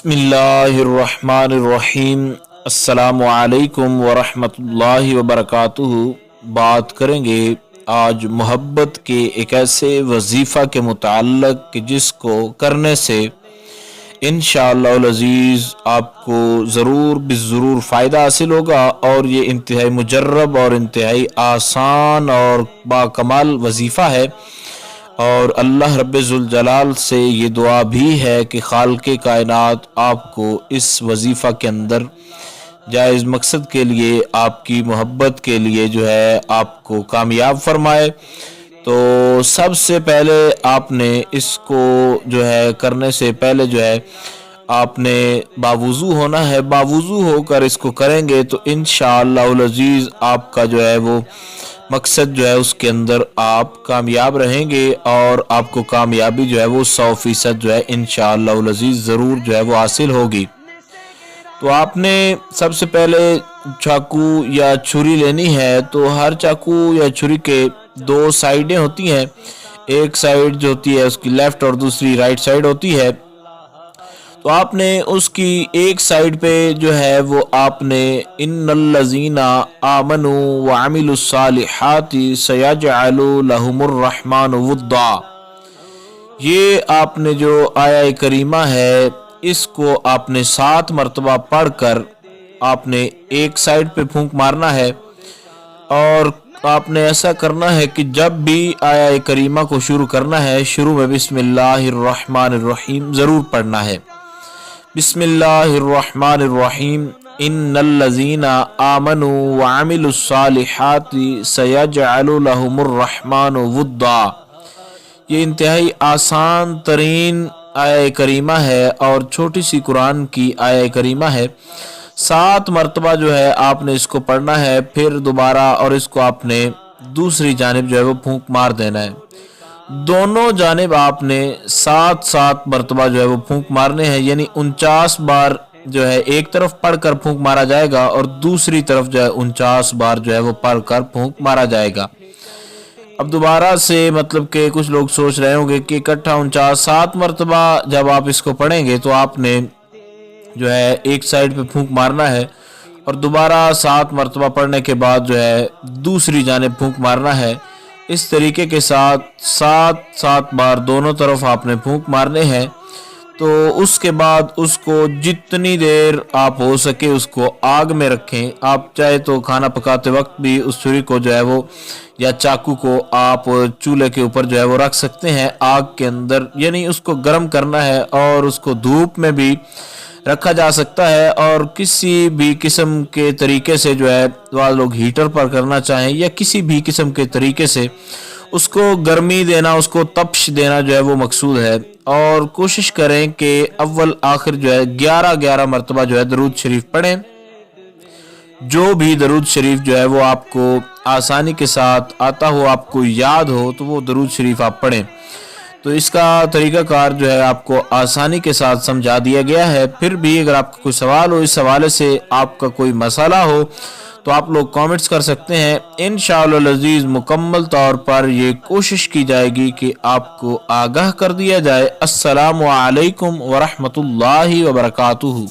बिस्मिल्लाहिर्रहमानिर्रहीम। अस्सलामु अलैकुम वरहमतुल्लाहि वबरकातुहू। बात करेंगे आज मोहब्बत के एक ऐसे वजीफ़ा के मुताल्लिक़ कि जिसको करने से इंशाअल्लाह अज़ीज़ आपको ज़रूर बिज़रूर फ़ायदा हासिल होगा और ये इंतहाई मुजर्रब और इंतहाई आसान और बाकमाल वजीफ़ा है। और अल्लाह रब्बुल जलाल से ये दुआ भी है कि खालिक़े कायनात आपको इस वजीफ़ा के अंदर जायज़ मकसद के लिए, आपकी मोहब्बत के लिए जो है आपको कामयाब फरमाए। तो सबसे पहले आपने इसको जो है करने से पहले जो है आपने बावुज़ू होना है। बावुज़ू होकर इसको करेंगे तो इंशाअल्लाह अज़ीज़ आपका जो है वो मकसद जो है उसके अंदर आप कामयाब रहेंगे और आपको कामयाबी जो है वो 100% जो है इंशाअल्लाह अज़ीज़ ज़रूर जो है वो हासिल होगी। तो आपने सबसे पहले चाकू या छुरी लेनी है। तो हर चाकू या छुरी के दो साइडें होती हैं, एक साइड जो होती है उसकी लेफ़्ट और दूसरी राइट साइड होती है। तो आपने उसकी एक साइड पे जो है वो आपने इन्नल्लज़ीना आमनू व अमिलुस्सालिहाति सयजअलु लहुमुर रहमानु वुद्दा, ये आपने जो आया करीमा है इसको आपने 7 मरतबा पढ़कर आपने एक साइड पे फूंक मारना है। और आपने ऐसा करना है कि जब भी आया करीमा को शुरू करना है, शुरू में बिस्मिल्लाहिर्रहमानिर्रहीम ज़रूर पढ़ना है। बिस्मिल्लाहिर्रहमानिर्रहीम इन्नल्लज़ीना आमनू व अमिलुस्सालिहाति सयजअलु लहुमुर रहमानु वुद्दा। ये इंतहाई आसान तरीन आया करीमा है और छोटी सी कुरान की आया करीमा है। 7 मरतबा जो है आपने इसको पढ़ना है, फिर दोबारा और इसको आपने दूसरी जानिब जो है वो फूंक मार देना है। दोनों जानिब आपने 7-7 मरतबा जो है वो फूंक मारने हैं, यानी 49 बार जो है एक तरफ पढ़कर फूंक मारा जाएगा और दूसरी तरफ जो है 49 बार जो है वो पढ़कर फूंक मारा जाएगा। अब दोबारा से मतलब कि कुछ लोग सोच रहे होंगे कि इकट्ठा 7 मरतबा जब आप इसको पढ़ेंगे तो आपने जो है एक साइड पे फूंक मारना है और दोबारा 7 मरतबा पढ़ने के बाद जो है दूसरी जानिब फूंक मारना है। इस तरीके के साथ 7-7 बार दोनों तरफ आपने फूंक मारने हैं। तो उसके बाद उसको जितनी देर आप हो सके उसको आग में रखें। आप चाहे तो खाना पकाते वक्त भी उस छुरी को जो है वो या चाकू को आप चूल्हे के ऊपर जो है वो रख सकते हैं आग के अंदर, यानी उसको गर्म करना है। और उसको धूप में भी रखा जा सकता है और किसी भी किस्म के तरीके से जो है वाले लोग हीटर पर करना चाहें या किसी भी किस्म के तरीके से उसको गर्मी देना, उसको तपश देना जो है वो मकसूद है। और कोशिश करें कि अव्वल आखिर जो है 11-11 मरतबा जो है दरूद शरीफ पढ़ें। जो भी दरूद शरीफ जो है वो आपको आसानी के साथ आता हो, आपको याद हो, तो वो दरूद शरीफ आप पढ़ें। तो इसका तरीक़ाकार जो है आपको आसानी के साथ समझा दिया गया है। फिर भी अगर आपका कोई सवाल हो, इस हवाले से आपका कोई मसला हो, तो आप लोग कमेंट्स कर सकते हैं। इंशाअल्लाह अज़ीज़ मुकम्मल तौर पर ये कोशिश की जाएगी कि आपको आगाह कर दिया जाए। अस्सलामु अलैकुम वरहमतुल्लाहि वबरकातुहू।